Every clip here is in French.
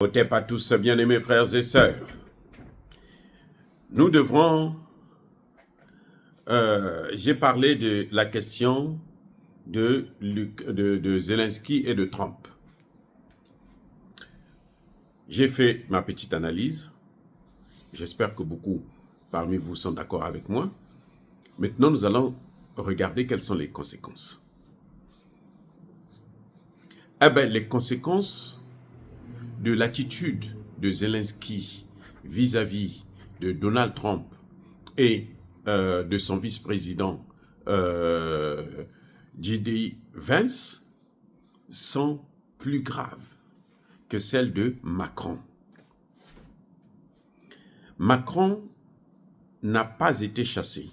Otep à tous, bien-aimés frères et sœurs. Nous devrons... j'ai parlé de la question de Zelensky et de Trump. J'ai fait ma petite analyse. J'espère que beaucoup parmi vous sont d'accord avec moi. Maintenant, nous allons regarder quelles sont les conséquences. Eh bien, les conséquences de l'attitude de Zelensky vis-à-vis de Donald Trump et de son vice-président J.D. Vance sont plus graves que celles de Macron. Macron n'a pas été chassé.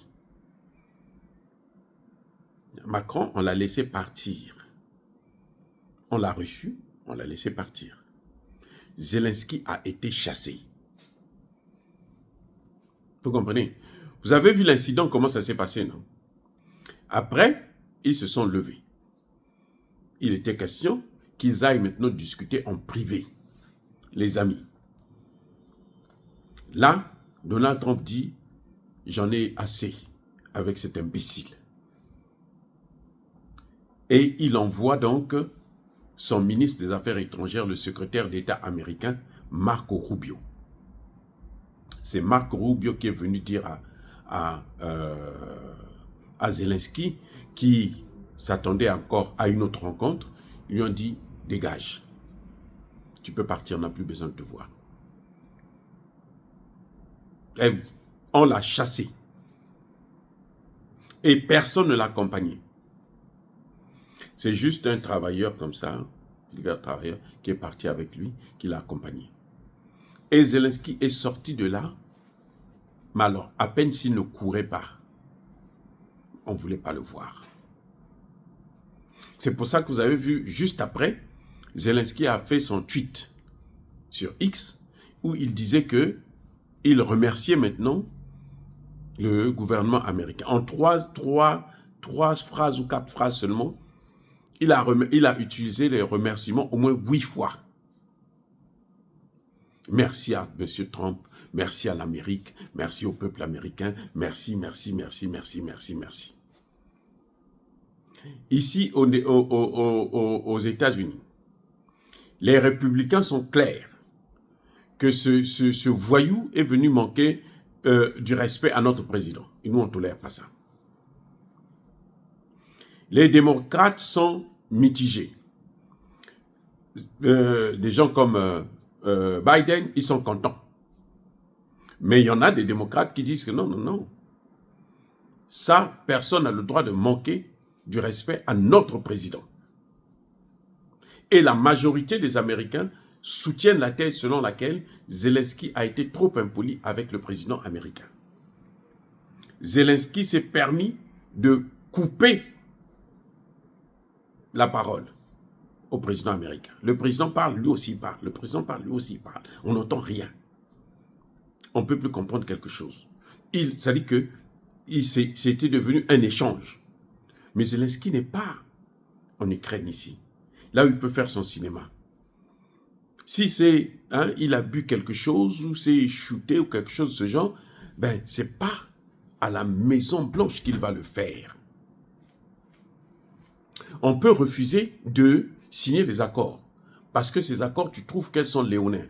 Macron, on l'a laissé partir. On l'a reçu, on l'a laissé partir. Zelensky a été chassé. Vous comprenez? Vous avez vu l'incident, comment ça s'est passé, non? Après, ils se sont levés. Il était question qu'ils aillent maintenant discuter en privé, les amis. Là, Donald Trump dit, j'en ai assez avec cet imbécile. Et il envoie donc son ministre des Affaires étrangères, le secrétaire d'État américain, Marco Rubio. C'est Marco Rubio qui est venu dire à Zelensky, qui s'attendait encore à une autre rencontre. Ils lui ont dit, dégage. Tu peux partir, on n'a plus besoin de te voir. Et on l'a chassé. Et personne ne l'a accompagné. C'est juste un travailleur comme ça, un travailleur qui est parti avec lui, qui l'a accompagné. Et Zelensky est sorti de là, mais alors, à peine s'il ne courait pas, on ne voulait pas le voir. C'est pour ça que vous avez vu, juste après, Zelensky a fait son tweet sur X, où il disait que il remerciait maintenant le gouvernement américain. En trois phrases ou 4 phrases seulement, il a utilisé les remerciements au moins 8 fois. Merci à M. Trump, merci à l'Amérique, merci au peuple américain, merci, merci, merci, merci, merci, merci. Ici, aux États-Unis, les républicains sont clairs que ce voyou est venu manquer du respect à notre président. Et nous, on ne tolère pas ça. Les démocrates sont mitigés. Des gens comme Biden, ils sont contents. Mais il y en a des démocrates qui disent que non, non, non. Ça, personne n'a le droit de manquer du respect à notre président. Et la majorité des Américains soutiennent la thèse selon laquelle Zelensky a été trop impoli avec le président américain. Zelensky s'est permis de couper la parole au président américain. Le président parle, lui aussi parle. Le président parle, lui aussi parle. On n'entend rien. On ne peut plus comprendre quelque chose. Ça dit que c'était devenu un échange. Mais Zelensky n'est pas en Ukraine ici. Là où il peut faire son cinéma. Si c'est, il a bu quelque chose, ou c'est shooté, ou quelque chose de ce genre, ben, c'est pas à la Maison Blanche qu'il va le faire. On peut refuser de signer des accords. Parce que ces accords, tu trouves qu'elles sont léonins.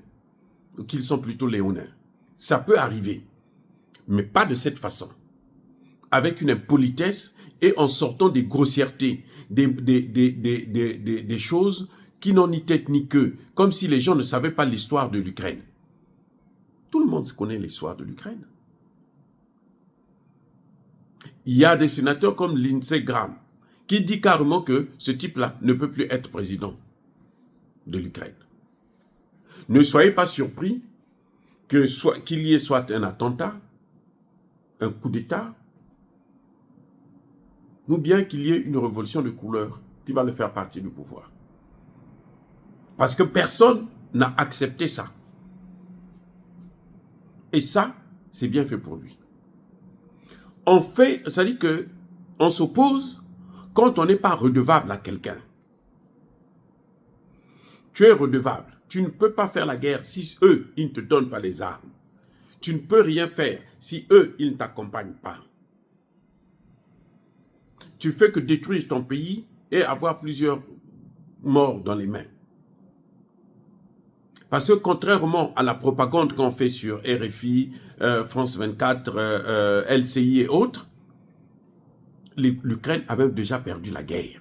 Ou qu'ils sont plutôt léonins. Ça peut arriver. Mais pas de cette façon. Avec une impolitesse et en sortant des grossièretés, des choses qui n'ont ni tête ni queue, comme si les gens ne savaient pas l'histoire de l'Ukraine. Tout le monde connaît l'histoire de l'Ukraine. Il y a des sénateurs comme Lindsey Graham qui dit carrément que ce type-là ne peut plus être président de l'Ukraine. Ne soyez pas surpris qu'il y ait soit un attentat, un coup d'État, ou bien qu'il y ait une révolution de couleur qui va le faire partir du pouvoir. Parce que personne n'a accepté ça. Et ça, c'est bien fait pour lui. On fait, ça dit que on s'oppose quand on n'est pas redevable à quelqu'un. Tu es redevable. Tu ne peux pas faire la guerre si eux, ils ne te donnent pas les armes. Tu ne peux rien faire si eux, ils ne t'accompagnent pas. Tu fais que détruire ton pays et avoir plusieurs morts dans les mains. Parce que contrairement à la propagande qu'on fait sur RFI, France 24, LCI et autres, l'Ukraine a même déjà perdu la guerre.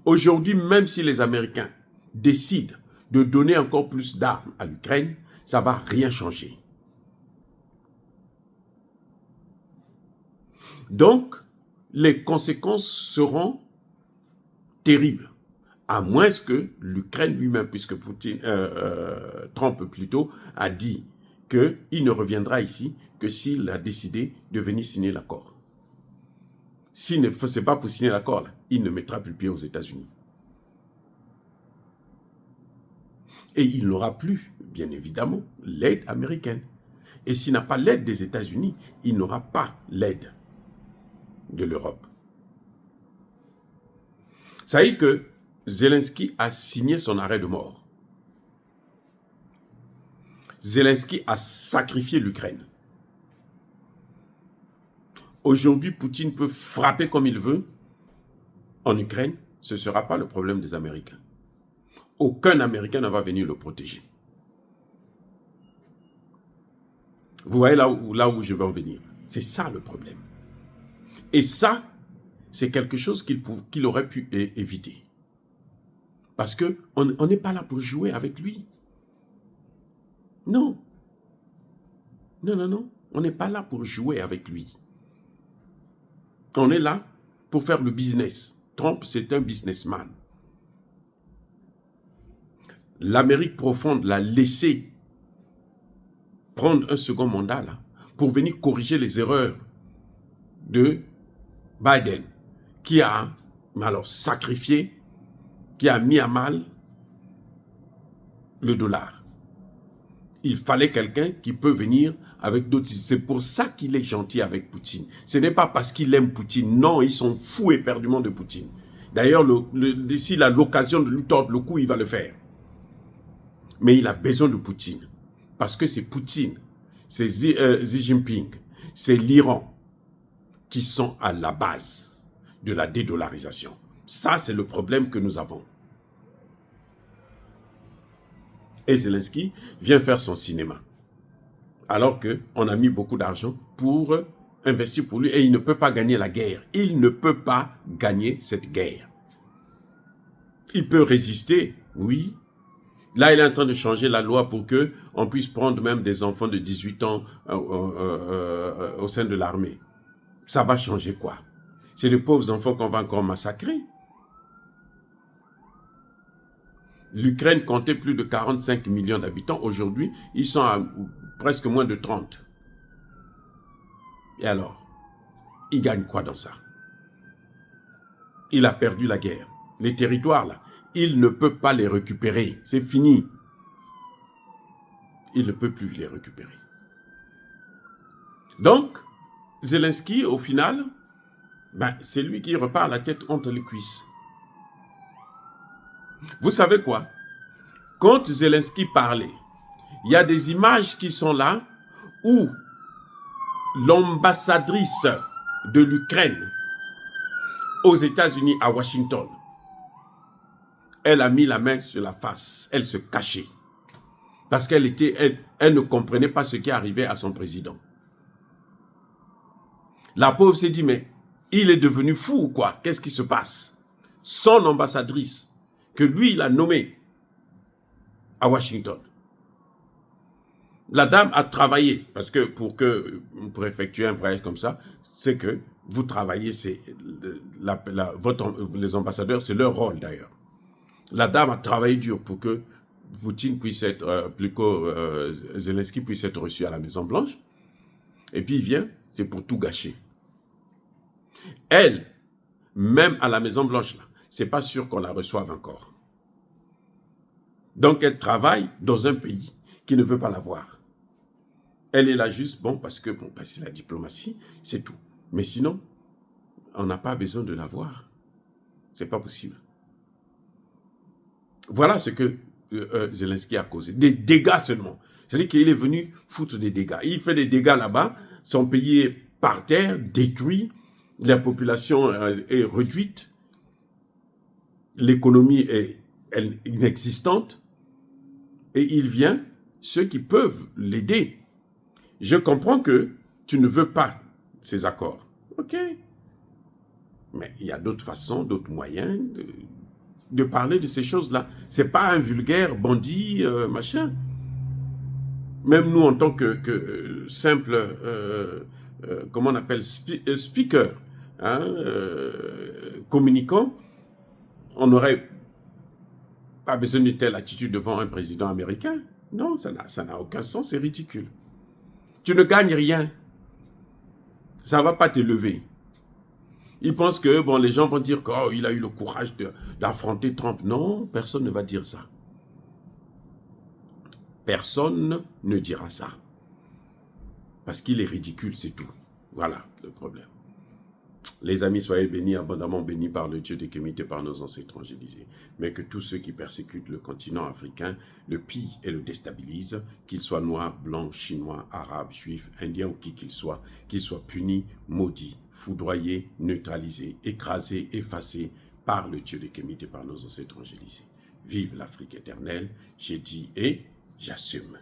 Aujourd'hui, même si les Américains décident de donner encore plus d'armes à l'Ukraine, ça ne va rien changer. Donc, les conséquences seront terribles. À moins que l'Ukraine lui-même, puisque Trump plutôt a dit qu'il ne reviendra ici que s'il a décidé de venir signer l'accord. S'il ne faisait pas pour signer l'accord, il ne mettra plus pied aux États-Unis. Et il n'aura plus, bien évidemment, l'aide américaine. Et s'il n'a pas l'aide des États-Unis, il n'aura pas l'aide de l'Europe. Ça veut dire que Zelensky a signé son arrêt de mort. Zelensky a sacrifié l'Ukraine. Aujourd'hui, Poutine peut frapper comme il veut en Ukraine. Ce ne sera pas le problème des Américains. Aucun Américain ne va venir le protéger. Vous voyez là où je vais en venir. C'est ça le problème. Et ça, c'est quelque chose qu'il aurait pu éviter. Parce qu'on n'est pas là pour jouer avec lui. Non. Non, non, non. On n'est pas là pour jouer avec lui. On est là pour faire le business. Trump, c'est un businessman. L'Amérique profonde l'a laissé prendre un second mandat là, pour venir corriger les erreurs de Biden, qui a alors sacrifié, qui a mis à mal le dollar. Il fallait quelqu'un qui peut venir avec d'autres. C'est pour ça qu'il est gentil avec Poutine. Ce n'est pas parce qu'il aime Poutine. Non, ils sont fous éperdument de Poutine. D'ailleurs, s'il a l'occasion de lui tordre le cou, il va le faire. Mais il a besoin de Poutine. Parce que c'est Poutine, c'est Xi Jinping, c'est l'Iran qui sont à la base de la dédollarisation. Ça, c'est le problème que nous avons. Et Zelensky vient faire son cinéma. Alors qu'on a mis beaucoup d'argent pour investir pour lui et il ne peut pas gagner la guerre. Il ne peut pas gagner cette guerre. Il peut résister, oui. Là, il est en train de changer la loi pour qu'on puisse prendre même des enfants de 18 ans au sein de l'armée. Ça va changer quoi? C'est les pauvres enfants qu'on va encore massacrer. L'Ukraine comptait plus de 45 millions d'habitants. Aujourd'hui, ils sont à presque moins de 30. Et alors, il gagne quoi dans ça? Il a perdu la guerre. Les territoires, là, il ne peut pas les récupérer. C'est fini. Il ne peut plus les récupérer. Donc, Zelensky, au final, c'est lui qui repart la tête entre les cuisses. Vous savez quoi? Quand Zelensky parlait, il y a des images qui sont là où l'ambassadrice de l'Ukraine aux États-Unis à Washington, elle a mis la main sur la face, elle se cachait. Parce qu'elle ne comprenait pas ce qui arrivait à son président. La pauvre s'est dit, mais il est devenu fou ou quoi? Qu'est-ce qui se passe? Son ambassadrice, que lui, il a nommée à Washington. La dame a travaillé, parce que pour effectuer un voyage comme ça, c'est que vous travaillez, les ambassadeurs, c'est leur rôle d'ailleurs. La dame a travaillé dur pour que Poutine puisse être, Zelensky puisse être reçu à la Maison Blanche. Et puis il vient, c'est pour tout gâcher. Elle, même à la Maison Blanche, c'est pas sûr qu'on la reçoive encore. Donc elle travaille dans un pays qui ne veut pas la voir. Elle est là juste, parce que c'est la diplomatie, c'est tout. Mais sinon, on n'a pas besoin de la voir. C'est pas possible. Voilà ce que Zelensky a causé. Des dégâts seulement. C'est-à-dire qu'il est venu foutre des dégâts. Il fait des dégâts là-bas, son pays est par terre, détruit, la population est réduite, l'économie est inexistante, et il vient, ceux qui peuvent l'aider. Je comprends que tu ne veux pas ces accords. OK. Mais il y a d'autres façons, d'autres moyens de parler de ces choses-là. Ce n'est pas un vulgaire bandit, machin. Même nous, en tant que simple, comment on appelle, speaker, hein, communicant, on n'aurait pas besoin de telle attitude devant un président américain. Non, ça n'a aucun sens, c'est ridicule. Tu ne gagnes rien. Ça ne va pas te lever. Ils pensent que bon, les gens vont dire qu'il a eu le courage d'affronter Trump. Non, personne ne va dire ça. Personne ne dira ça. Parce qu'il est ridicule, c'est tout. Voilà le problème. Les amis, soyez bénis, abondamment bénis par le Dieu des Kémites et par nos ancêtres évangélisés. Mais que tous ceux qui persécutent le continent africain le pillent et le déstabilisent, qu'ils soient noirs, blancs, chinois, arabes, juifs, indiens ou qui qu'ils soient punis, maudits, foudroyés, neutralisés, écrasés, effacés par le Dieu des Kémites et par nos ancêtres évangélisés. Vive l'Afrique éternelle, j'ai dit et j'assume.